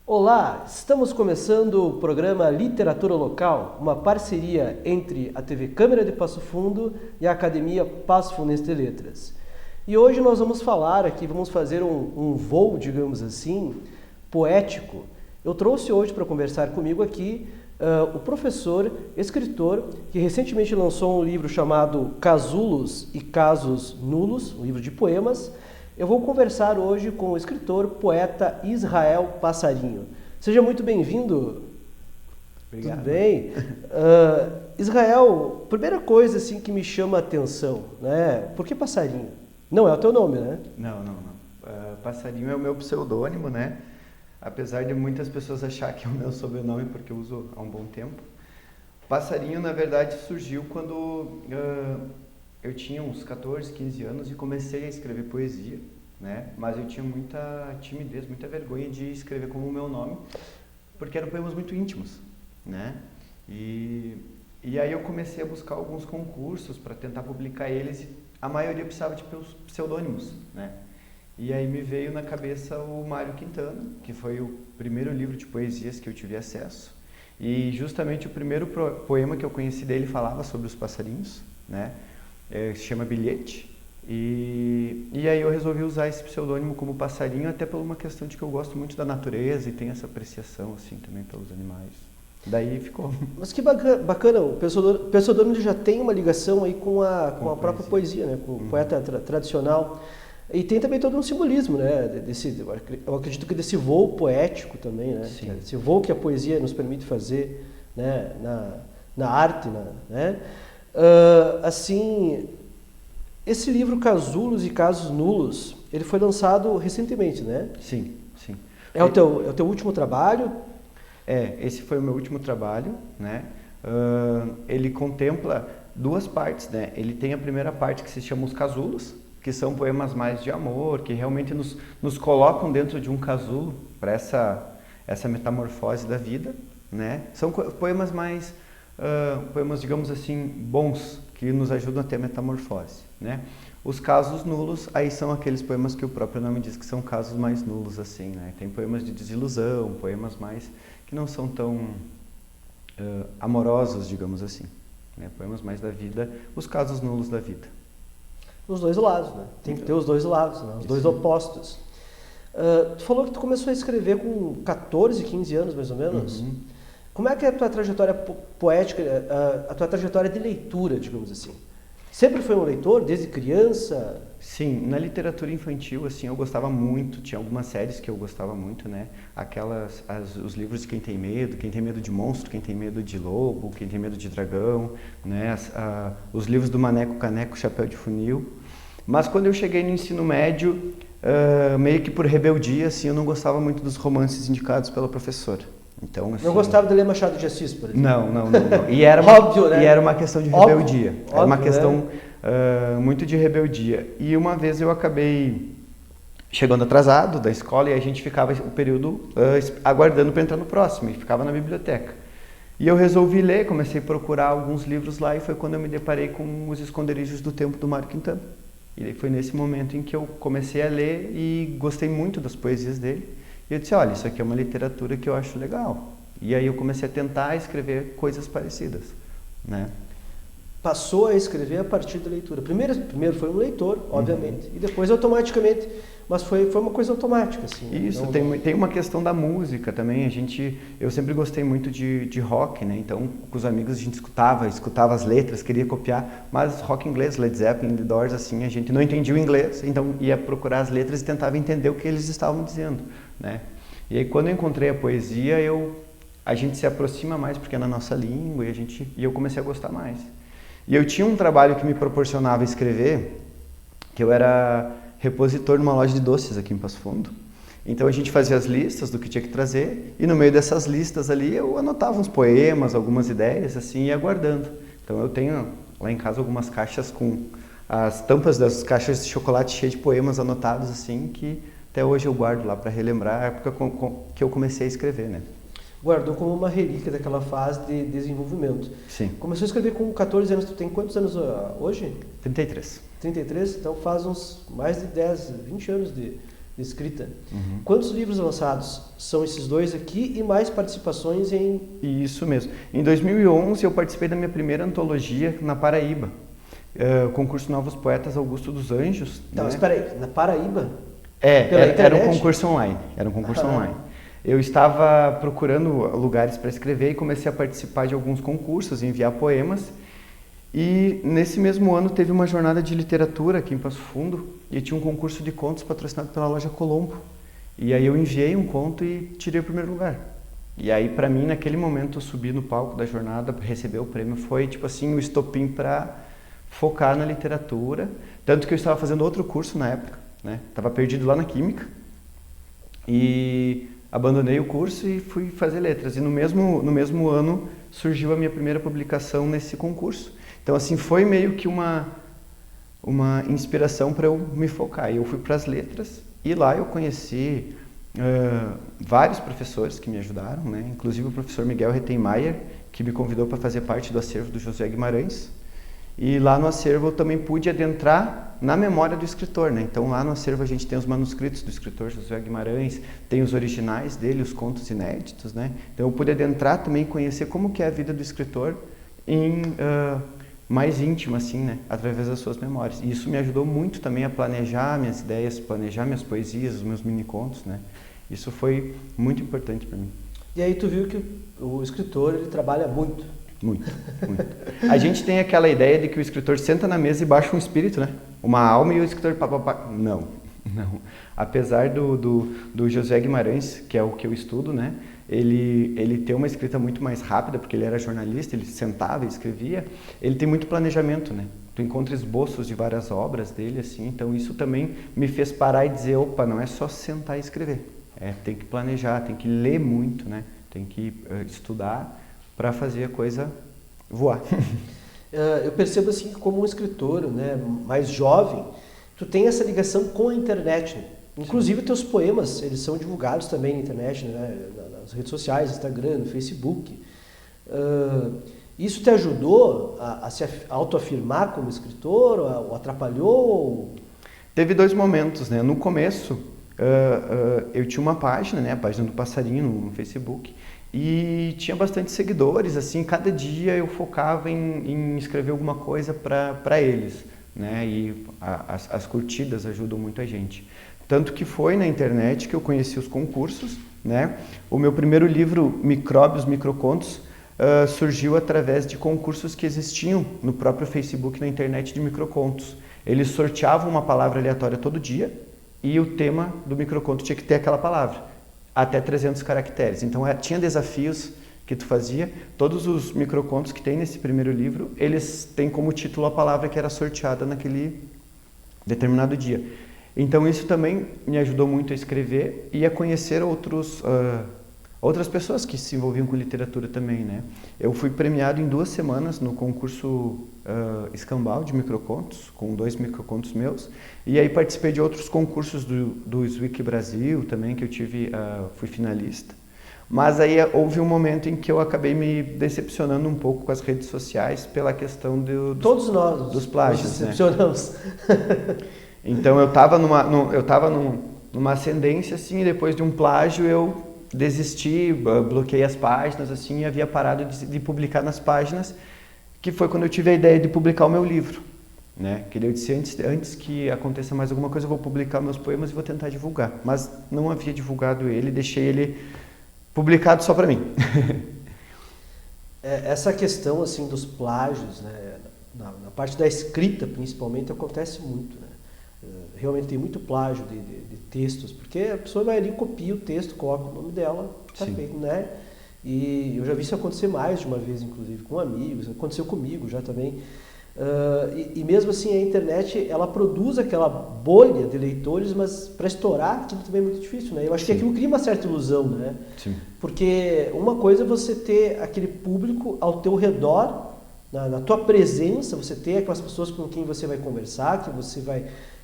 Olá, estamos começando o programa Literatura Local, uma parceria entre a TV Câmara de Passo Fundo e a Academia Passo Fundense de Letras. E hoje nós vamos falar aqui, vamos fazer um voo, digamos assim, poético. Eu trouxe hoje para conversar comigo aqui o professor, escritor, que recentemente lançou um livro chamado Casulos e Casos Nulos, um livro de poemas. Eu vou conversar hoje com o escritor, poeta Israel Passarinho. Seja muito bem-vindo. Obrigado. Tudo bem? Israel, primeira coisa assim que me chama a atenção, né? Por que Passarinho? Não é o teu nome, né? Não. Passarinho é o meu pseudônimo, né? Apesar de muitas pessoas acharem que é o meu sobrenome, porque eu uso há um bom tempo. Passarinho, na verdade, surgiu quando eu tinha uns 14, 15 anos e comecei a escrever poesia, né? Mas eu tinha muita timidez, muita vergonha de escrever como o meu nome, porque eram poemas muito íntimos, né? E aí eu comecei a buscar alguns concursos para tentar publicar eles e a maioria precisava de pseudônimos, né? E aí me veio na cabeça o Mário Quintana, que foi o primeiro livro de poesias que eu tive acesso. E justamente o primeiro poema que eu conheci dele falava sobre os passarinhos, né? Se chama Bilhete, e aí eu resolvi usar esse pseudônimo como Passarinho, até por uma questão de que eu gosto muito da natureza e tenho essa apreciação assim também pelos animais. Daí ficou. Mas que bacana, o pseudônimo já tem uma ligação aí com a própria poesia, né? Com o poeta tradicional. E tem também todo um simbolismo, né? Eu acredito que desse voo poético também, né? Sim. Esse voo que a poesia nos permite fazer, né? Na arte, né? Assim, esse livro Casulos e Casos Nulos, ele foi lançado recentemente, né? Sim. É o teu último trabalho? Esse foi o meu último trabalho, né? Ele contempla duas partes, né? Ele tem a primeira parte que se chama Os Casulos, que são poemas mais de amor, que realmente nos colocam dentro de um casulo para essa metamorfose da vida, né? São poemas mais poemas, digamos assim, bons, que nos ajudam a ter a metamorfose, né? Os casos nulos, aí são aqueles poemas que o próprio nome diz que são casos mais nulos, assim, né? Tem poemas de desilusão, poemas mais que não são tão amorosos, digamos assim, né? Poemas mais da vida, os casos nulos da vida. Os dois lados, né? Tem que ter os dois lados, né? Os dois opostos. Tu falou que tu começou a escrever com 14, 15 anos, mais ou menos. Uhum. Como é que é a tua trajetória poética, a tua trajetória de leitura, digamos assim? Sempre foi um leitor, desde criança? Sim, na literatura infantil, assim, eu gostava muito, tinha algumas séries que eu gostava muito, né? Os livros de Quem Tem Medo de Monstro, Quem Tem Medo de Lobo, Quem Tem Medo de Dragão, né? Os livros do Maneco, Caneco, Chapéu de Funil. Mas quando eu cheguei no ensino médio, meio que por rebeldia, assim, eu não gostava muito dos romances indicados pela professora. Então, assim, não gostava de ler Machado de Assis, por exemplo? Não. E era Óbvio, né? E era uma questão de rebeldia. Óbvio, era uma questão né? Muito de rebeldia. E uma vez eu acabei chegando atrasado da escola e a gente ficava o período aguardando para entrar no próximo e ficava na biblioteca. E eu resolvi ler, comecei a procurar alguns livros lá e foi quando eu me deparei com Os Esconderijos do Tempo do Mário Quintana. E daí foi nesse momento em que eu comecei a ler e gostei muito das poesias dele. E eu disse, olha, isso aqui é uma literatura que eu acho legal. E aí eu comecei a tentar escrever coisas parecidas, né? Passou a escrever a partir da leitura. Primeiro foi um leitor, obviamente, e depois automaticamente, mas foi uma coisa automática, assim. Isso, tem uma questão da música também, eu sempre gostei muito de rock, né? Então, com os amigos a gente escutava as letras, queria copiar, mas rock inglês, Led Zeppelin, The Doors, assim, a gente não entendia o inglês, então ia procurar as letras e tentava entender o que eles estavam dizendo, né? E aí quando eu encontrei a poesia, a gente se aproxima mais porque é na nossa língua e eu comecei a gostar mais. E eu tinha um trabalho que me proporcionava escrever, que eu era repositor numa loja de doces aqui em Passo Fundo. Então a gente fazia as listas do que tinha que trazer e no meio dessas listas ali eu anotava uns poemas, algumas ideias assim e ia guardando. Então eu tenho lá em casa algumas caixas com as tampas das caixas de chocolate cheias de poemas anotados assim que até hoje eu guardo lá para relembrar a época que eu comecei a escrever, né? guardou como uma relíquia daquela fase de desenvolvimento. Sim. Começou a escrever com 14 anos, tu tem quantos anos hoje? 33. 33? Então faz uns mais de 10, 20 anos de escrita. Uhum. Quantos livros lançados? São esses dois aqui e mais participações em... Isso mesmo. Em 2011 eu participei da minha primeira antologia na Paraíba. Concurso Novos Poetas Augusto dos Anjos. Não, né? mas espera aí, na Paraíba? Era um concurso online. Era um concurso online. Eu estava procurando lugares para escrever e comecei a participar de alguns concursos, enviar poemas. E nesse mesmo ano teve uma jornada de literatura aqui em Passo Fundo e tinha um concurso de contos patrocinado pela loja Colombo. E aí eu enviei um conto e tirei o primeiro lugar. E aí para mim, naquele momento, eu subi no palco da jornada, receber o prêmio, foi tipo assim, o estopim para focar na literatura. Tanto que eu estava fazendo outro curso na época, né? Estava perdido lá na Química e abandonei o curso e fui fazer letras. E no mesmo ano surgiu a minha primeira publicação nesse concurso. Então assim, foi meio que uma inspiração para eu me focar. E eu fui para as letras e lá eu conheci vários professores que me ajudaram, né? Inclusive o professor Miguel Rettenmeier, que me convidou para fazer parte do acervo do Josué Guimarães. E lá no acervo eu também pude adentrar na memória do escritor, né? Então lá no acervo a gente tem os manuscritos do escritor Josué Guimarães, tem os originais dele, os contos inéditos, né? Então eu pude adentrar também, conhecer como que é a vida do escritor em mais íntimo, assim, né? Através das suas memórias. E isso me ajudou muito também a planejar minhas ideias, planejar minhas poesias, os meus mini-contos, né? Isso foi muito importante para mim. E aí tu viu que o escritor, ele trabalha muito. Muito, muito. A gente tem aquela ideia de que o escritor senta na mesa e baixa um espírito, né? Uma alma e o escritor... Não, não. Apesar do Josué Guimarães, que é o que eu estudo, né? Ele tem uma escrita muito mais rápida, porque ele era jornalista, ele sentava e escrevia. Ele tem muito planejamento, né? Tu encontra esboços de várias obras dele, assim. Então isso também me fez parar e dizer, opa, não é só sentar e escrever. Tem que planejar, tem que ler muito, né? Tem que estudar para fazer a coisa voar. Eu percebo assim que como um escritor, né, mais jovem, tu tem essa ligação com a internet. Né? Inclusive teus poemas, eles são divulgados também na internet, né, nas redes sociais, Instagram, no Facebook. Isso te ajudou a se autoafirmar como escritor ou atrapalhou? Teve dois momentos, né? No começo, eu tinha uma página, né, a página do Passarinho no Facebook, e tinha bastante seguidores, assim, cada dia eu focava em escrever alguma coisa para eles, né, e as curtidas ajudam muito a gente. Tanto que foi na internet que eu conheci os concursos, né, o meu primeiro livro, Micróbios, Microcontos, surgiu através de concursos que existiam no próprio Facebook, na internet de microcontos. Eles sorteavam uma palavra aleatória todo dia e o tema do microconto tinha que ter aquela palavra. Até 300 caracteres. Então, tinha desafios que tu fazia. Todos os microcontos que tem nesse primeiro livro, eles têm como título a palavra que era sorteada naquele determinado dia. Então, isso também me ajudou muito a escrever e a conhecer outras pessoas que se envolviam com literatura também, né? Eu fui premiado em 2 semanas no concurso Escambau de microcontos, com 2 microcontos meus, e aí participei de outros concursos do Swik Brasil também, que eu fui finalista. Mas aí houve um momento em que eu acabei me decepcionando um pouco com as redes sociais pela questão Todos nós dos plágios, nos decepcionamos. Né? Então eu estava numa ascendência assim, e depois de um plágio eu desisti, bloqueei as páginas assim, e havia parado de publicar nas páginas, que foi quando eu tive a ideia de publicar o meu livro, né? Que eu disse, antes que aconteça mais alguma coisa, eu vou publicar meus poemas e vou tentar divulgar. Mas não havia divulgado ele, deixei ele publicado só para mim. Essa questão assim dos plágios, né, na parte da escrita principalmente, acontece muito, né? Realmente tem muito plágio de textos, porque a pessoa vai ali, copia o texto, coloca o nome dela, está feito, né? E eu já vi isso acontecer mais de uma vez, inclusive, com amigos, aconteceu comigo já também. E mesmo assim a internet, ela produz aquela bolha de leitores, mas para estourar aquilo também é muito difícil, né? Eu acho que aquilo cria uma certa ilusão, né? Sim. Porque uma coisa é você ter aquele público ao teu redor, na tua presença, você ter aquelas pessoas com quem você vai conversar,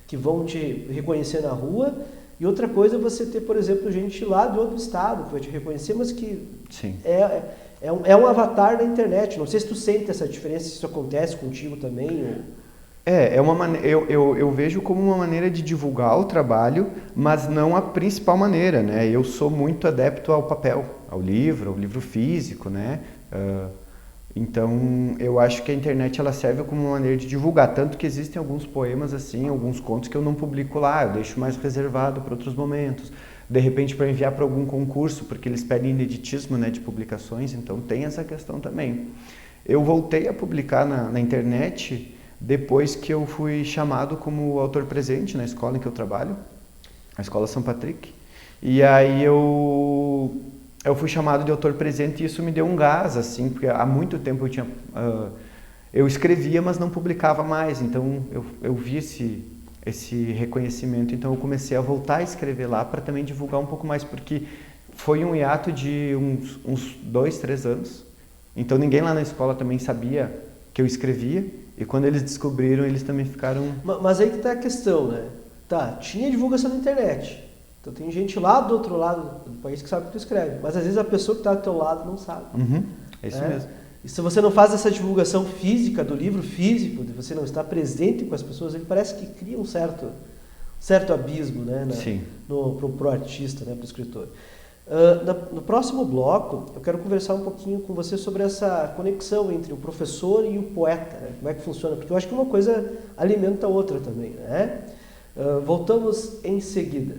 que vão te reconhecer na rua, E outra coisa é você ter, por exemplo, gente lá de outro estado que vai te reconhecer, mas que Sim. é um avatar da internet. Não sei se tu sente essa diferença, se isso acontece contigo também. Eu vejo como uma maneira de divulgar o trabalho, mas não a principal maneira, né? Eu sou muito adepto ao papel, ao livro físico, né? Então, eu acho que a internet ela serve como uma maneira de divulgar, tanto que existem alguns poemas assim, alguns contos que eu não publico lá, eu deixo mais reservado para outros momentos. De repente para enviar para algum concurso, porque eles pedem ineditismo, né, de publicações, então tem essa questão também. Eu voltei a publicar na internet depois que eu fui chamado como autor presente na escola em que eu trabalho, a Escola São Patrick. E aí eu fui chamado de autor presente e isso me deu um gás, assim, porque há muito tempo eu escrevia, mas não publicava mais, então eu vi esse reconhecimento, então eu comecei a voltar a escrever lá para também divulgar um pouco mais, porque foi um hiato de uns 2, 3 anos, então ninguém lá na escola também sabia que eu escrevia, e quando eles descobriram, eles também ficaram... Mas aí que está a questão, né? Tá, tinha divulgação na internet, então tem gente lá do outro lado do país que sabe que tu escreve, mas às vezes a pessoa que está do teu lado não sabe. É isso mesmo. E se você não faz essa divulgação física, do livro físico, de você não estar presente com as pessoas, ele parece que cria um certo abismo, né, pro artista, né, pro escritor. No próximo bloco, eu quero conversar um pouquinho com você sobre essa conexão entre o professor e o poeta, né? Como é que funciona, porque eu acho que uma coisa alimenta a outra também, né? Voltamos em seguida.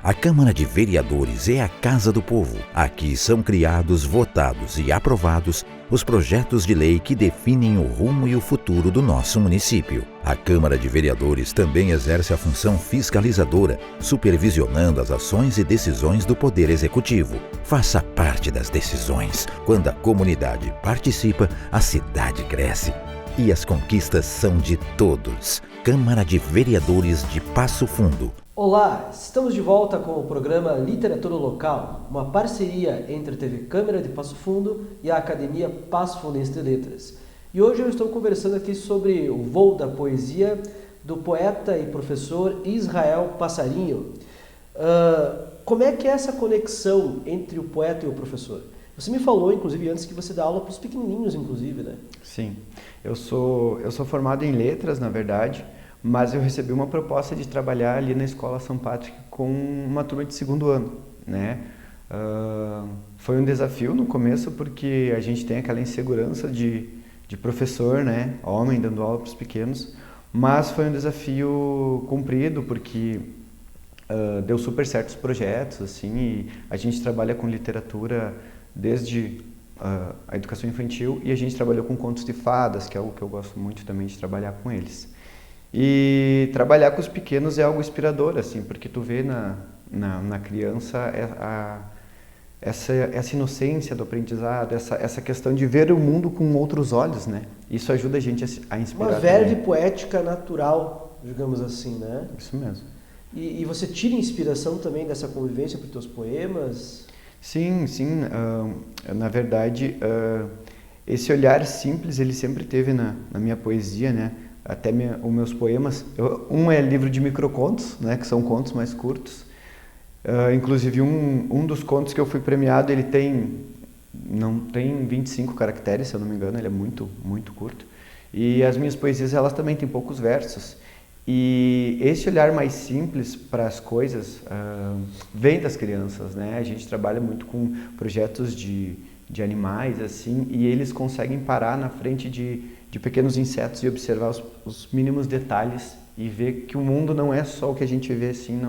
A Câmara de Vereadores é a Casa do Povo. Aqui são criados, votados e aprovados os projetos de lei que definem o rumo e o futuro do nosso município. A Câmara de Vereadores também exerce a função fiscalizadora, supervisionando as ações e decisões do Poder Executivo. Faça parte das decisões. Quando a comunidade participa, a cidade cresce. E as conquistas são de todos. Câmara de Vereadores de Passo Fundo. Olá, estamos de volta com o programa Literatura Local, uma parceria entre a TV Câmara de Passo Fundo e a Academia Passo Fundense de Letras. E hoje eu estou conversando aqui sobre o voo da poesia do poeta e professor Israel Passarinho. Como é que é essa conexão entre o poeta e o professor? Você me falou, inclusive, antes que você dá aula para os pequenininhos, inclusive, né? Sim, eu sou formado em letras, na verdade, mas eu recebi uma proposta de trabalhar ali na Escola São Patrick com uma turma de segundo ano, né? Foi um desafio no começo porque a gente tem aquela insegurança de professor, né? Homem dando aula para os pequenos, mas foi um desafio cumprido porque deu super certo os projetos, assim, e a gente trabalha com literatura desde a educação infantil e a gente trabalhou com contos de fadas, que é algo que eu gosto muito também de trabalhar com eles. E trabalhar com os pequenos é algo inspirador, assim, porque tu vê na criança essa inocência do aprendizado, essa questão de ver o mundo com outros olhos, né? Isso ajuda a gente a inspirar. Uma verve poética natural, digamos assim, né? Isso mesmo. E você tira inspiração também dessa convivência para os teus poemas? Sim. Na verdade, esse olhar simples ele sempre teve na minha poesia, né? Até os meus poemas. Um é livro de microcontos, né? Que são contos mais curtos. Inclusive um dos contos que eu fui premiado, ele não tem 25 caracteres, se eu não me engano, ele é muito, muito curto. E as minhas poesias, elas também têm poucos versos. E esse olhar mais simples para as coisas vem das crianças, né? A gente trabalha muito com projetos de animais, assim, e eles conseguem parar na frente de pequenos insetos e observar os mínimos detalhes e ver que o mundo não é só o que a gente vê, assim,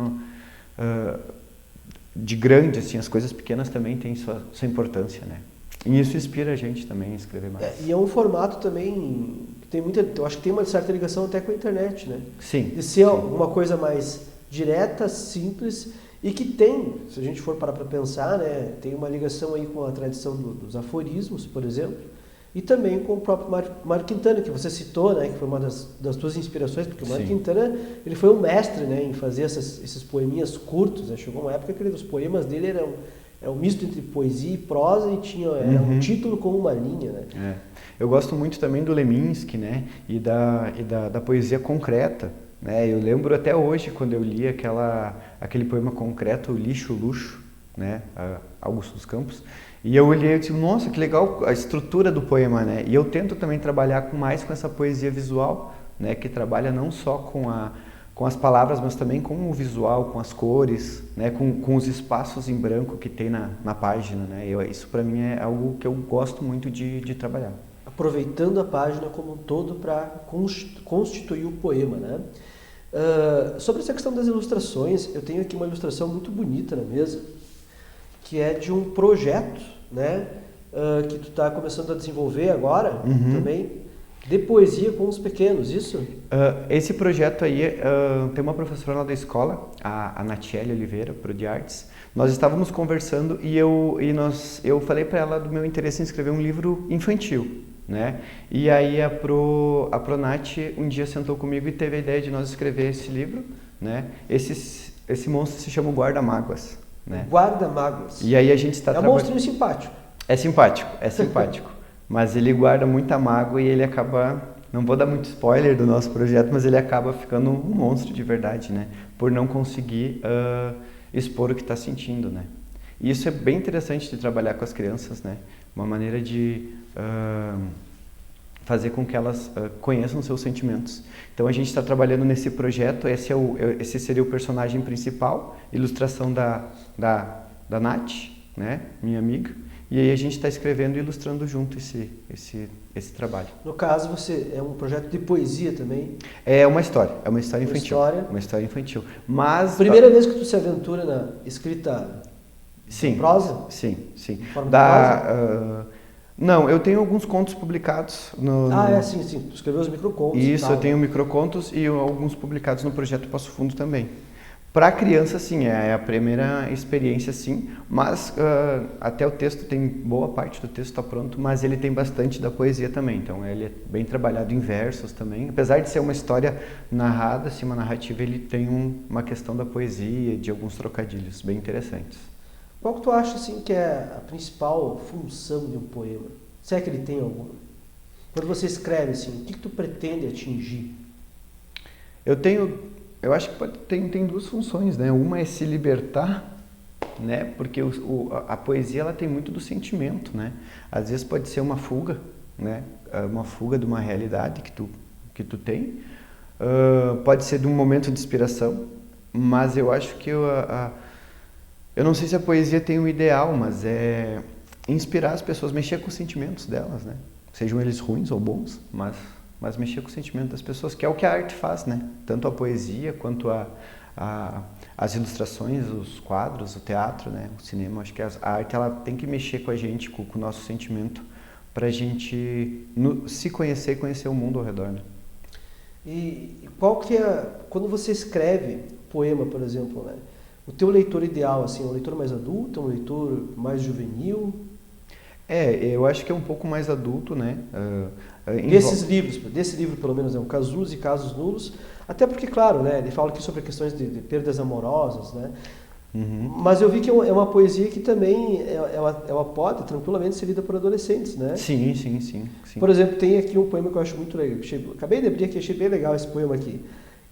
de grande, assim, as coisas pequenas também têm sua importância, né? E isso inspira a gente também a escrever mais. E é um formato também que tem eu acho que tem uma certa ligação até com a internet, né? Sim. De ser uma coisa mais direta, simples e que tem, se a gente for parar para pensar, né, tem uma ligação aí com a tradição dos aforismos, por exemplo, e também com o próprio Mário Quintana, que você citou, né, que foi uma das tuas inspirações, porque o Mário Quintana, ele foi um mestre, né, em fazer esses poeminhas curtos, né? Chegou uma época que os poemas dele é um misto entre poesia e prosa e tinha um título com uma linha, né? Eu gosto muito também do Leminski, né? E da poesia concreta, né? Eu lembro até hoje quando eu li aquele poema concreto, Lixo, Luxo, né? Augusto dos Campos. E eu olhei e disse, nossa, que legal a estrutura do poema, né? E eu tento também trabalhar mais com essa poesia visual, né? Que trabalha não só com as palavras, mas também com o visual, com as cores, né? Com os espaços em branco que tem na página, né? Isso para mim é algo que eu gosto muito de trabalhar. Aproveitando a página como um todo para constituir o poema, né? Sobre essa questão das ilustrações, eu tenho aqui uma ilustração muito bonita na mesa, que é de um projeto, né? Que tu está começando a desenvolver agora, também, de poesia com os pequenos, isso? Esse projeto aí, tem uma professora lá da escola, a Natiele Oliveira, pro de Artes. Nós estávamos conversando e eu falei para ela do meu interesse em escrever um livro infantil, né? E aí a Pronat um dia sentou comigo e teve a ideia de nós escrever esse livro, né? Esse monstro se chama o Guarda-Mágoas, né? Guarda-Mágoas. E aí a gente está um monstrinho simpático. É simpático. Mas ele guarda muita mágoa e ele acaba, não vou dar muito spoiler do nosso projeto, mas ele acaba ficando um monstro de verdade, né? Por não conseguir expor o que está sentindo, né? E isso é bem interessante de trabalhar com as crianças, né? Uma maneira de fazer com que elas conheçam seus sentimentos. Então a gente está trabalhando nesse projeto, esse seria o personagem principal, ilustração da Nath, né? Minha amiga. E aí a gente está escrevendo e ilustrando junto esse trabalho. No caso, você é um projeto de poesia também? É uma história infantil. Uma história infantil. Mas primeira vez que tu se aventura na escrita em prosa? Sim. Em forma de prosa? Não, eu tenho alguns contos publicados sim. Tu escreveu os microcontos. Isso, eu tenho microcontos e alguns publicados no projeto Passo Fundo também. Para criança, sim, é a primeira experiência, sim, mas até o texto boa parte do texto está pronto, mas ele tem bastante da poesia também, então ele é bem trabalhado em versos também. Apesar de ser uma história narrada, assim, uma narrativa, ele tem uma questão da poesia, de alguns trocadilhos bem interessantes. Qual que tu acha, assim, que é a principal função de um poema? Se é que ele tem alguma? Quando você escreve, assim, o que tu pretende atingir? Eu acho que tem duas funções, né? Uma é se libertar, né? Porque a poesia ela tem muito do sentimento, né? Às vezes pode ser uma fuga, né? Uma fuga de uma realidade que tu tem. Pode ser de um momento de inspiração, mas eu acho que eu não sei se a poesia tem um ideal, mas é inspirar as pessoas, mexer com os sentimentos delas, né? Sejam eles ruins ou bons, mas mexer com o sentimento das pessoas, que é o que a arte faz, né? Tanto a poesia quanto as ilustrações, os quadros, o teatro, né? O cinema. Acho que a arte ela tem que mexer com a gente, com o nosso sentimento, para a gente se conhecer e conhecer o mundo ao redor, né? E qual que é, quando você escreve poema, por exemplo, né? O teu leitor ideal, assim, é um leitor mais adulto, é um leitor mais juvenil? Eu acho que é um pouco mais adulto, né? Desse livro pelo menos, o Casulos e Casos Nulos, até porque, claro, né, ele fala aqui sobre questões de perdas amorosas, né? Mas eu vi que é uma poesia que também ela pode tranquilamente ser lida por adolescentes, né? Sim. Por exemplo, tem aqui um poema que eu acho muito legal, acabei de abrir aqui, achei bem legal esse poema aqui,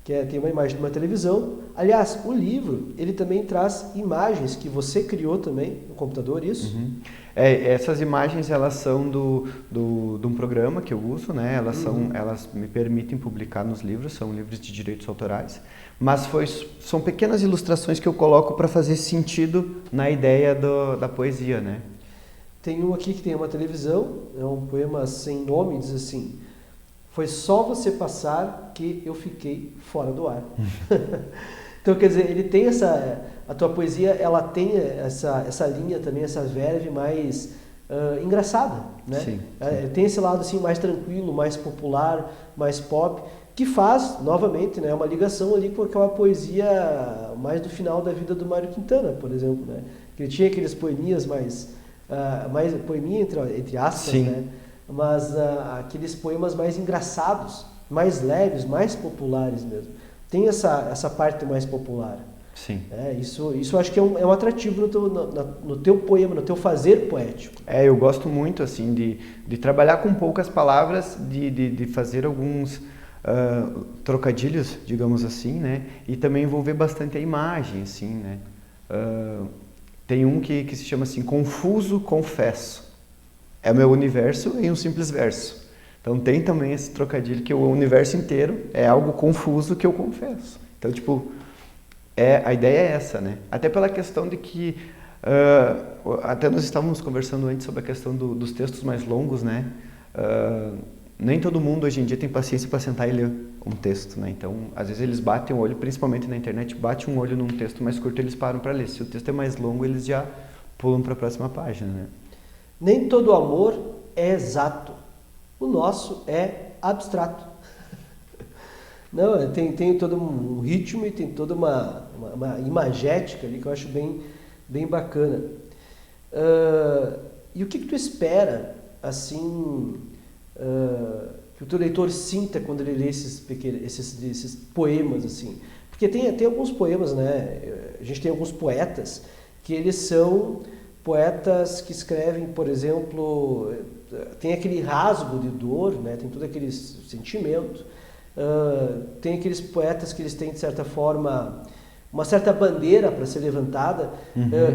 tem uma imagem de uma televisão. Aliás, o livro, ele também traz imagens que você criou também no computador, isso? Essas imagens, elas são de um programa que eu uso, né? Elas me permitem publicar nos livros, são livros de direitos autorais, mas são pequenas ilustrações que eu coloco para fazer sentido na ideia da poesia, né? Tem um aqui que tem uma televisão, é um poema sem nome, diz assim: foi só você passar que eu fiquei fora do ar. Então, quer dizer, ele tem a tua poesia, ela tem essa linha também, essa verve mais engraçada, né? Sim. Tem esse lado assim mais tranquilo, mais popular, mais pop, que faz, novamente, né, uma ligação ali com aquela poesia mais do final da vida do Mário Quintana, por exemplo, né? Que ele tinha aqueles poeminhas mais poeminha entre aspas, sim, né? Mas aqueles poemas mais engraçados, mais leves, mais populares mesmo. Tem essa parte mais popular. Sim. Isso eu acho que é um atrativo no teu poema, no teu fazer poético. Eu gosto muito assim de trabalhar com poucas palavras, de fazer alguns trocadilhos, digamos assim, né? E também envolver bastante a imagem, assim, né? Tem um que se chama assim, Confuso Confesso. É o meu universo em um simples verso. Então tem também esse trocadilho que o universo inteiro é algo confuso que eu confesso. Então, tipo, a ideia é essa, né? Até pela questão de que, até nós estávamos conversando antes sobre a questão dos textos mais longos, né? Nem todo mundo hoje em dia tem paciência para sentar e ler um texto, né? Então, às vezes eles batem o olho, principalmente na internet, batem um olho num texto mais curto e eles param para ler. Se o texto é mais longo, eles já pulam para a próxima página, né? Nem todo amor é exato. O nosso é abstrato. Não, tem todo um ritmo e tem toda uma imagética ali que eu acho bem bacana. E o que tu espera, assim, que o teu leitor sinta quando ele lê esses poemas, assim? Porque tem alguns poemas, né? A gente tem alguns poetas que eles são poetas que escrevem, por exemplo, tem aquele rasgo de dor, né? Tem todo aquele sentimento. Tem aqueles poetas que eles têm, de certa forma, uma certa bandeira para ser levantada.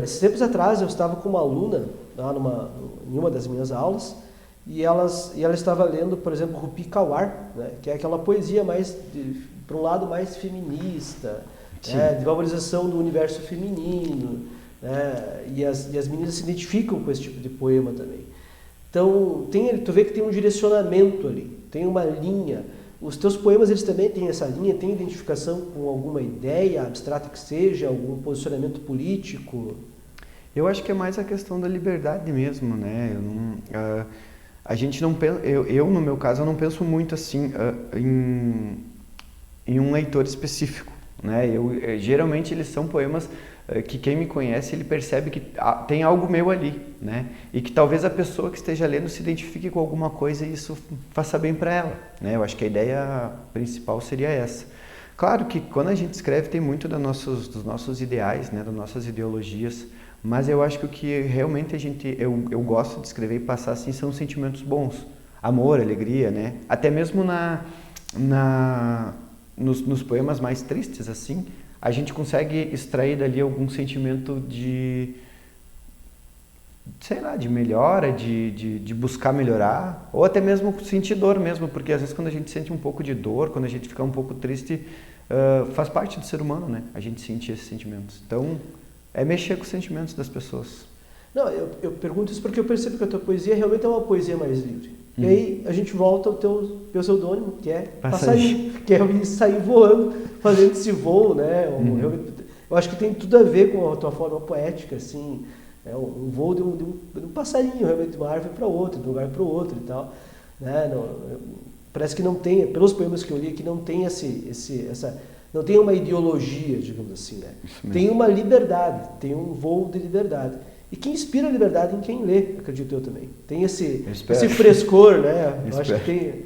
Esses tempos atrás eu estava com uma aluna lá em uma das minhas aulas e ela estava lendo, por exemplo, Rupi Kaur, né, que é aquela poesia mais para um lado mais feminista, né, de valorização do universo feminino, né, e as meninas se identificam com esse tipo de poema também. Então tu vê que tem um direcionamento ali, tem uma linha. Os teus poemas, eles também têm essa linha, têm identificação com alguma ideia abstrata que seja, algum posicionamento político? Eu acho que é mais a questão da liberdade mesmo, né? A gente não pensa, eu no meu caso, eu não penso muito assim em um leitor específico, né? Geralmente eles são poemas que quem me conhece, ele percebe que tem algo meu ali, né? E que talvez a pessoa que esteja lendo se identifique com alguma coisa e isso faça bem para ela, né? Eu acho que a ideia principal seria essa. Claro que quando a gente escreve tem muito dos nossos ideais, né? Das nossas ideologias, mas eu acho que o que realmente eu gosto de escrever e passar assim são sentimentos bons, amor, alegria, né? Até mesmo nos poemas mais tristes assim, a gente consegue extrair dali algum sentimento de melhora, de buscar melhorar, ou até mesmo sentir dor mesmo, porque às vezes quando a gente sente um pouco de dor, quando a gente fica um pouco triste, faz parte do ser humano, né? A gente sentir esses sentimentos. Então, é mexer com os sentimentos das pessoas. Não, eu pergunto isso porque eu percebo que a tua poesia realmente é uma poesia mais livre. E aí a gente volta ao teu pseudônimo, que é passarinho, que é sair voando, fazendo esse voo, né? Eu acho que tem tudo a ver com a tua forma poética, assim, um voo de um passarinho, realmente, de uma árvore para outra, de um lugar para o outro e tal, né? Parece que não tem, pelos poemas que eu li, que não tem não tem uma ideologia, digamos assim, né? Tem uma liberdade, tem um voo de liberdade. E que inspira a liberdade em quem lê, acredito eu também. Tem esse frescor, né? Eu acho que tem...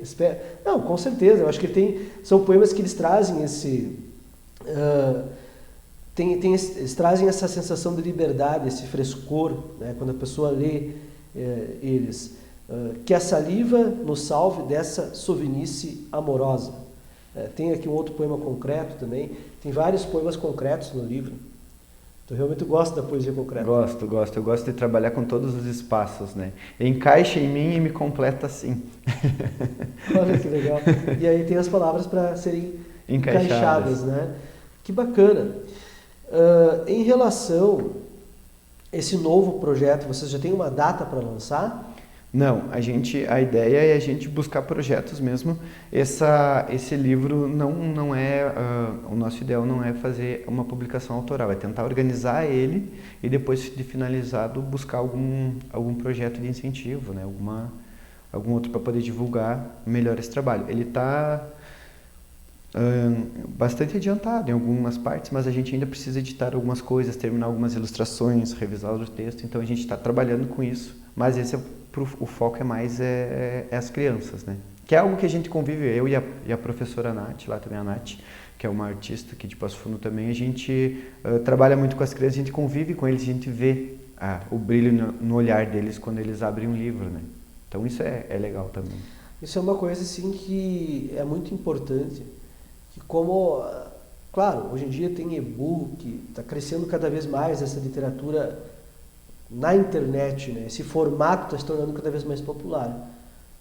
Não, com certeza. Eu acho que são poemas que eles trazem eles trazem essa sensação de liberdade, esse frescor, né? Quando a pessoa lê eles. Que a saliva nos salve dessa sovinice amorosa. Tem aqui um outro poema concreto também. Tem vários poemas concretos no livro. Tu realmente gosta da poesia concreta? Gosto. Eu gosto de trabalhar com todos os espaços, né? Encaixa em mim e me completa assim. Olha que legal. E aí tem as palavras para serem encaixadas, né? Que bacana. Em relação a esse novo projeto, vocês já têm uma data para lançar? Não, a ideia é a gente buscar projetos mesmo. Esse livro não é, o nosso ideal não é fazer uma publicação autoral, é tentar organizar ele e depois de finalizado buscar algum projeto de incentivo, né? Algum outro para poder divulgar melhor esse trabalho. Ele está bastante adiantado em algumas partes, mas a gente ainda precisa editar algumas coisas, terminar algumas ilustrações, revisar o texto, então a gente está trabalhando com isso, mas o foco é mais as crianças, né? Que é algo que a gente convive, eu e a professora Nath, lá também a Nath, que é uma artista aqui de Passo Fundo também, a gente trabalha muito com as crianças, a gente convive com eles, a gente vê o brilho no olhar deles quando eles abrem um livro, né? Então isso é legal também. Isso é uma coisa assim que é muito importante, que como, claro, hoje em dia tem e-book, está crescendo cada vez mais essa literatura na internet, né? Esse formato está se tornando cada vez mais popular.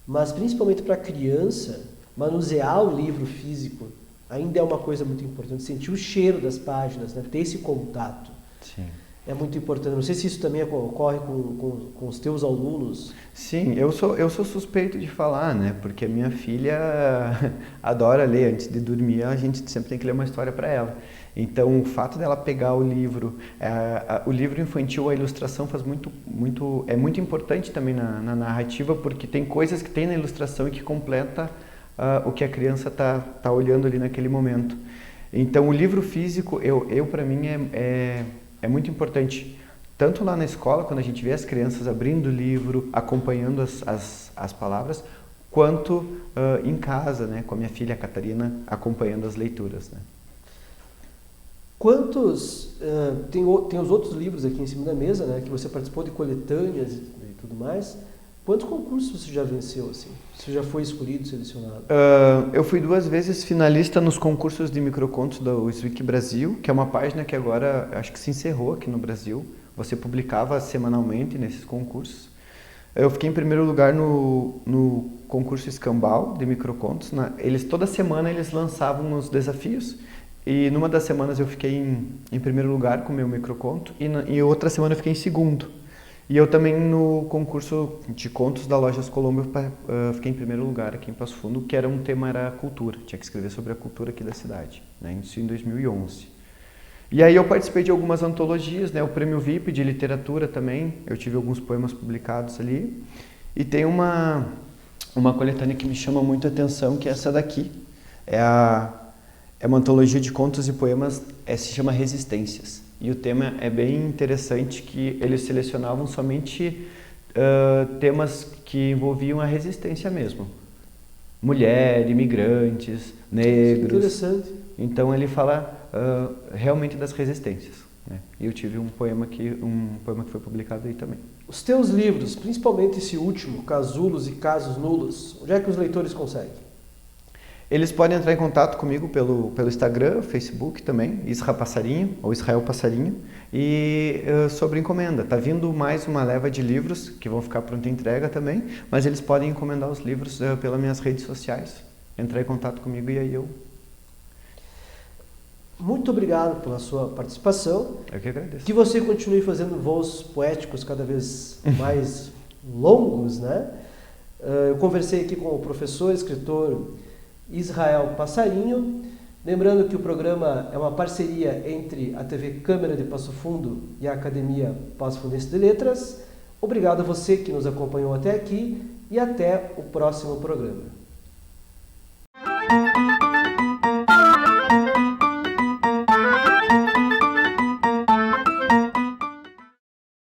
Mas principalmente para a criança, manusear o livro físico ainda é uma coisa muito importante, sentir o cheiro das páginas, né? Ter esse contato. Sim. É muito importante. Não sei se isso também ocorre com os teus alunos. Sim, eu sou suspeito de falar, né? Porque a minha filha adora ler. Antes de dormir, a gente sempre tem que ler uma história para ela. Então, o fato dela pegar o livro infantil, a ilustração é muito importante também na narrativa, porque tem coisas que tem na ilustração e que completa o que a criança tá olhando ali naquele momento. Então, o livro físico, para mim, é muito importante, tanto lá na escola, quando a gente vê as crianças abrindo o livro, acompanhando as palavras, quanto em casa, né, com a minha filha, a Catarina, acompanhando as leituras, né. Quantos... tem os outros livros aqui em cima da mesa, né, que você participou de coletâneas e tudo mais. Quantos concursos você já venceu, assim? Você já foi escolhido, selecionado? Eu fui 2 vezes finalista nos concursos de microcontos da Wiki Brasil, que é uma página que agora acho que se encerrou aqui no Brasil. Você publicava semanalmente nesses concursos. Eu fiquei em primeiro lugar no concurso Escambau de microcontos. Toda semana eles lançavam os desafios. E numa das semanas eu fiquei em primeiro lugar com o meu microconto e outra semana eu fiquei em segundo. E eu também no concurso de contos da Lojas Colombo fiquei em primeiro lugar aqui em Passo Fundo, que era um tema, era a cultura. Tinha que escrever sobre a cultura aqui da cidade, né? Isso em 2011. E aí eu participei de algumas antologias, né? O Prêmio VIP de Literatura também, eu tive alguns poemas publicados ali. E tem uma coletânea que me chama muito a atenção, que é essa daqui. É uma antologia de contos e poemas, se chama Resistências. E o tema é bem interessante, que eles selecionavam somente temas que envolviam a resistência mesmo. Mulher, imigrantes, negros. Interessante. Então ele fala realmente das resistências, né? E eu tive um poema que foi publicado aí também. Os teus livros, principalmente esse último, Casulos e Casos Nulos, onde é que os leitores conseguem? Eles podem entrar em contato comigo pelo Instagram, Facebook também, Israel Passarinho, ou Israel Passarinho, e sobre encomenda. Está vindo mais uma leva de livros que vão ficar pronta entrega também, mas eles podem encomendar os livros pelas minhas redes sociais. Entrar em contato comigo e aí eu... Muito obrigado pela sua participação. Eu que agradeço. Que você continue fazendo voos poéticos cada vez mais longos, né? Eu conversei aqui com o professor, escritor Israel Passarinho. Lembrando que o programa é uma parceria entre a TV Câmara de Passo Fundo e a Academia Passo Fundense de Letras. Obrigado a você que nos acompanhou até aqui e até o próximo programa.